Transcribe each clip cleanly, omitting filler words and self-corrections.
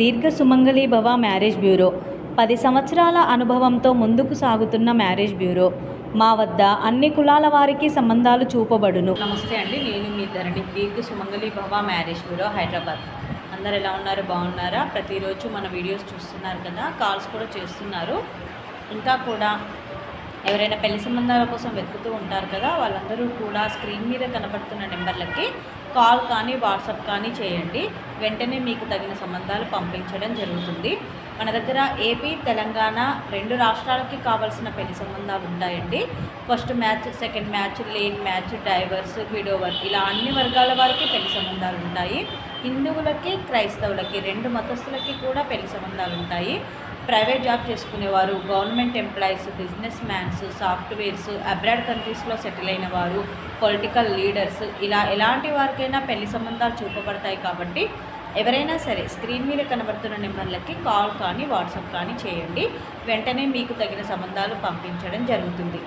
దీర్ఘ సుమంగళి భవ marriage bureau 10 సంవత్సరాల అనుభవంతో ముందుకు సాగుతున్న మ్యారేజ్ బ్యూరో. మా వద్ద అన్ని కులాల వారికి సంబంధాలు చూపబడును. నమస్తే అండి, నేను మీ ధరణి. దీర్ఘ సుమంగళి భవ మ్యారేజ్ బ్యూరో, హైదరాబాద్. అందరు ఎలా ఉన్నారు? బాగున్నారా? ప్రతిరోజు మన వీడియోస్ చూస్తున్నారు కదా, కాల్స్ కూడా చేస్తున్నారు. ఇంకా కూడా ఎవరైనా పెళ్లి సంబంధాల కోసం వెతుకుతూ ఉంటారు కదా, వాళ్ళందరూ కూడా స్క్రీన్ మీద కనబడుతున్న నెంబర్లకి కాల్ కానీ వాట్సాప్ కానీ చేయండి. వెంటనే మీకు తగిన సంబంధాలు పంపించడం జరుగుతుంది. మన దగ్గర ఏపీ, తెలంగాణ 2 రాష్ట్రాలకి కావాల్సిన పెళ్లి సంబంధాలు ఉంటాయండి. First match, second match, late match, divorce, widower, ఇలా అన్ని వర్గాల వారికి పెళ్లి సంబంధాలు ఉంటాయి. హిందువులకి, క్రైస్తవులకి, 2 మతస్థులకి కూడా పెళ్లి సంబంధాలు ఉంటాయి. ప్రైవేట్ జాబ్ చేసుకునేవారు, government employees, business mans, softwares, abroad కంట్రీస్లో సెటిల్ అయిన వారు, పొలిటికల్ లీడర్స్, ఇలా ఎలాంటి వారికైనా పెళ్లి సంబంధాలు చూపబడతాయి. కాబట్టి ఎవరైనా సరే స్క్రీన్ మీద కనబడుతున్న నెంబర్లకి కాల్ కానీ వాట్సాప్ కానీ చేయండి. వెంటనే మీకు తగిన సంబంధాలు పంపించడం జరుగుతుంది.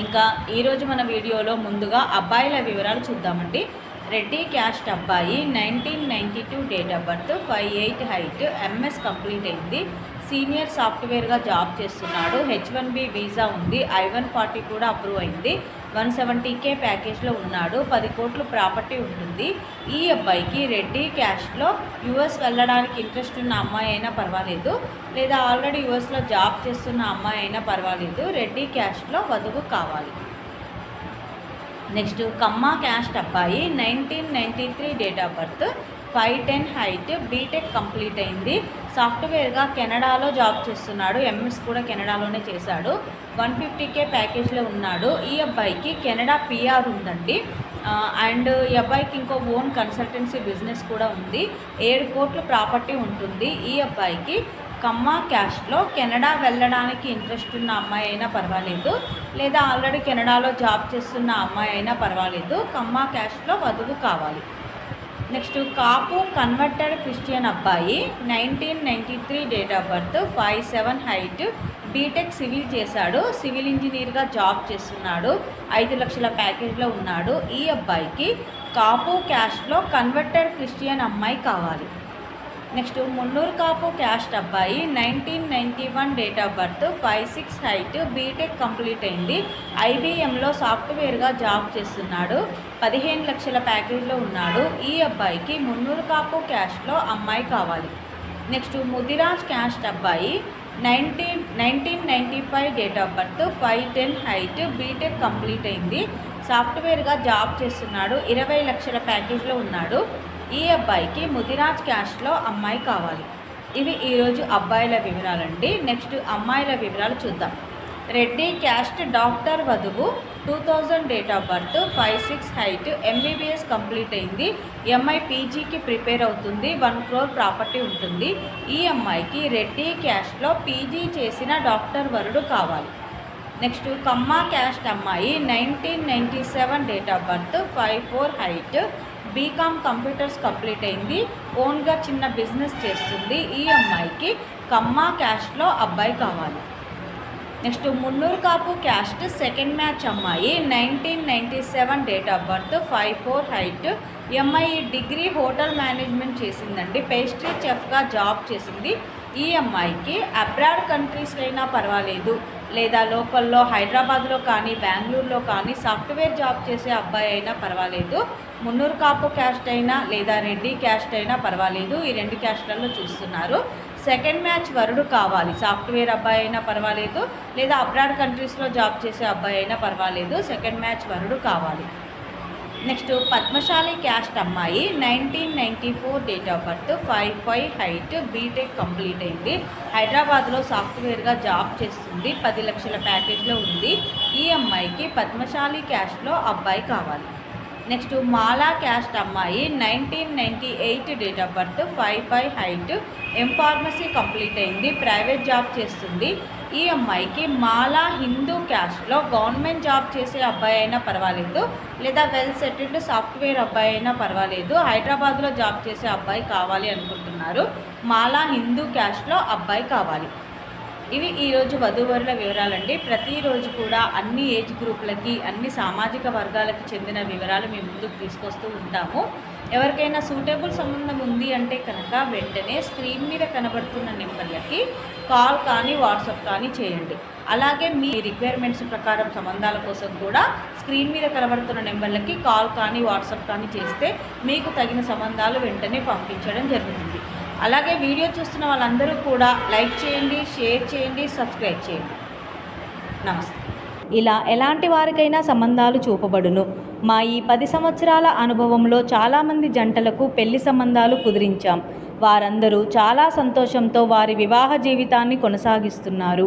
ఇంకా ఈరోజు మన వీడియోలో ముందుగా అబ్బాయిల వివరాలు చూద్దామండి. రెడ్డి క్యాస్ట్ అబ్బాయి, 1992 date of birth, 5'8" height, MS complete అయింది. సీనియర్ సాఫ్ట్వేర్గా జాబ్ చేస్తున్నాడు. H1B వీసా ఉంది. I-140 కూడా అప్రూవ్ అయింది. 170K ప్యాకేజ్లో ఉన్నాడు. 10 కోట్లు ప్రాపర్టీ ఉంటుంది. ఈ అబ్బాయికి రెడ్డి క్యాస్ట్లో యూఎస్ వెళ్ళడానికి ఇంట్రెస్ట్ ఉన్న అమ్మాయి అయినా పర్వాలేదు, లేదా ఆల్రెడీ యూఎస్లో జాబ్ చేస్తున్న అమ్మాయి అయినా పర్వాలేదు. రెడ్డి క్యాస్ట్లో వధువు కావాలి. నెక్స్ట్ కమ్మా క్యాస్ట్ అబ్బాయి, 1993 date of birth, 5'10" height, B Tech complete అయింది. సాఫ్ట్వేర్గా కెనడాలో జాబ్ చేస్తున్నాడు. ఎంఎస్ కూడా కెనడాలోనే చేశాడు. 150K ప్యాకేజ్లో ఉన్నాడు. ఈ అబ్బాయికి కెనడా PR ఉందండి. అండ్ ఈ అబ్బాయికి ఇంకో ఓన్ కన్సల్టెన్సీ బిజినెస్ కూడా ఉంది. 7 కోట్ల ప్రాపర్టీ ఉంటుంది. ఈ అబ్బాయికి కమ్మా క్యాస్ట్లో కెనడా వెళ్ళడానికి ఇంట్రెస్ట్ ఉన్న అమ్మాయి అయినా పర్వాలేదు, లేదా ఆల్రెడీ కెనడాలో జాబ్ చేస్తున్న అమ్మాయి అయినా పర్వాలేదు. కమ్మా క్యాస్ట్లో వధువు కావాలి. నెక్స్ట్ కాపు కన్వర్టెడ్ క్రిస్టియన్ అబ్బాయి, 1993 date of birth, 5'7" height, B Tech civil చేశాడు. సివిల్ ఇంజనీర్గా జాబ్ చేస్తున్నాడు. 5 లక్షల ప్యాకేజ్లో ఉన్నాడు. ఈ అబ్బాయికి కాపు క్యాస్ట్లో కన్వర్టెడ్ క్రిస్టియన్ అమ్మాయి కావాలి. నెక్స్ట్ మున్నూరు కాపు క్యాస్ట్ అబ్బాయి, 1991 date of birth, 5'6" height, B Tech complete అయింది. IBMలో సాఫ్ట్వేర్గా జాబ్ చేస్తున్నాడు. 15 లక్షల ప్యాకేజ్లో ఉన్నాడు. ఈ అబ్బాయికి మున్నూరు కాపు క్యాస్ట్లో అమ్మాయి కావాలి. నెక్స్ట్ ముదిరాజ్ క్యాస్ట్ అబ్బాయి, 1995 date of birth, 5'10" height, B Tech complete అయింది. సాఫ్ట్వేర్గా జాబ్ చేస్తున్నాడు. 20 లక్షల ప్యాకేజ్లో ఉన్నాడు. ఈ అబ్బాయికి ముదిరాజ్ క్యాస్ట్లో అమ్మాయి కావాలి. ఇవి ఈరోజు అబ్బాయిల వివరాలండి. నెక్స్ట్ అమ్మాయిల వివరాలు చూద్దాం. రెడ్డి క్యాస్ట్ డాక్టర్ వధువు, 2000 date of birth, 5'6" height, MBBS complete అయింది. ఈ అమ్మాయి PGకి ప్రిపేర్ అవుతుంది. 1 crore ప్రాపర్టీ ఉంటుంది. ఈ అమ్మాయికి రెడ్డి క్యాస్ట్లో PG చేసిన డాక్టర్ వరుడు కావాలి. నెక్స్ట్ కమ్మా క్యాస్ట్ అమ్మాయి, 1997 date of birth, 5'4" height, B Com computers complete అయింది. ఓన్గా చిన్న బిజినెస్ చేస్తుంది. ఈ అమ్మాయికి కమ్మా క్యాస్ట్లో అబ్బాయి కావాలి. Next Munnuru Kapu caste second match అమ్మాయి, 1997 డేట్ ఆఫ్ బర్త్, 5'4" హైట్, ఈ అమ్మాయి డిగ్రీ హోటల్ మేనేజ్మెంట్ చేసిందండి. పేస్ట్రీ చెఫ్గా జాబ్ చేసింది. ఈ అమ్మాయికి అబ్రాడ్ కంట్రీస్లో అయినా పర్వాలేదు, లేదా లోకల్లో హైదరాబాద్లో కానీ బెంగళూరులో కానీ సాఫ్ట్వేర్ జాబ్ చేసే అబ్బాయి అయినా పర్వాలేదు. మున్నూరు కాపు క్యాస్ట్ అయినా లేదా రెడ్డి క్యాస్ట్ అయినా పర్వాలేదు. ఈ 2 క్యాస్ట్లలో చూస్తున్నారు. సెకండ్ మ్యాచ్ వరుడు కావాలి. సాఫ్ట్వేర్ అబ్బాయి అయినా పర్వాలేదు, లేదా అబ్రాడ్ కంట్రీస్లో జాబ్ చేసే అబ్బాయి అయినా పర్వాలేదు. సెకండ్ మ్యాచ్ వరుడు కావాలి. నెక్స్ట్ పద్మశాలి క్యాస్ట్ అమ్మాయి, 1994 date of birth, 5'5" height, B Tech complete అయింది. హైదరాబాద్లో సాఫ్ట్వేర్గా జాబ్ చేస్తుంది. 10 లక్షల ప్యాకేజ్లో ఉంది. ఈ అమ్మాయికి పద్మశాలి క్యాస్ట్లో అబ్బాయి కావాలి. నెక్స్ట్ మాలా క్యాస్ట్ అమ్మాయి, 1998 date of birth, 5'5" height, pharmacy complete అయింది. ప్రైవేట్ జాబ్ చేస్తుంది. ఈ అమ్మాయికి మాలా హిందూ క్యాస్ట్లో గవర్నమెంట్ జాబ్ చేసే అబ్బాయి అయినా పర్వాలేదు, లేదా వెల్ సెటిల్డ్ సాఫ్ట్వేర్ అబ్బాయి అయినా పర్వాలేదు. హైదరాబాద్లో జాబ్ చేసే అబ్బాయి కావాలి అనుకుంటున్నారు. మాలా హిందూ క్యాస్ట్లో అబ్బాయి కావాలి. ఇవి ఈరోజు వధూవరుల వివరాలండి. ప్రతిరోజు కూడా అన్ని ఏజ్ గ్రూపులకి, అన్ని సామాజిక వర్గాలకి చెందిన వివరాలు మీ ముందుకు తీసుకొస్తూ ఉంటాము. ఎవరికైనా సూటబుల్ సంబంధం ఉంది అంటే కనుక వెంటనే స్క్రీన్ మీద కనబడుతున్న నెంబర్లకి కాల్ కానీ వాట్సాప్ కానీ చేయండి. అలాగే మీ రిక్వైర్మెంట్స్ ప్రకారం సంబంధాల కోసం కూడా స్క్రీన్ మీద కనబడుతున్న నెంబర్లకి కాల్ కానీ వాట్సాప్ కానీ చేస్తే మీకు తగిన సంబంధాలు వెంటనే పంపించడం జరుగుతుంది. అలాగే వీడియో చూస్తున్న వాళ్ళందరూ కూడా లైక్ చేయండి, షేర్ చేయండి, సబ్స్క్రైబ్ చేయండి. నమస్తే. ఇలా ఎలాంటి వారికైనా సంబంధాలు చూపబడును. మా ఈ 10 సంవత్సరాల అనుభవంలో చాలామంది జంటలకు పెళ్లి సంబంధాలు కుదిరించాం. వారందరూ చాలా సంతోషంతో వారి వివాహ జీవితాన్ని కొనసాగిస్తున్నారు.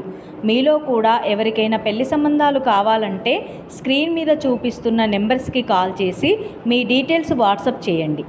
మీలో కూడా ఎవరికైనా పెళ్లి సంబంధాలు కావాలంటే స్క్రీన్ మీద చూపిస్తున్న నెంబర్స్కి కాల్ చేసి మీ డీటెయిల్స్ వాట్సాప్ చేయండి.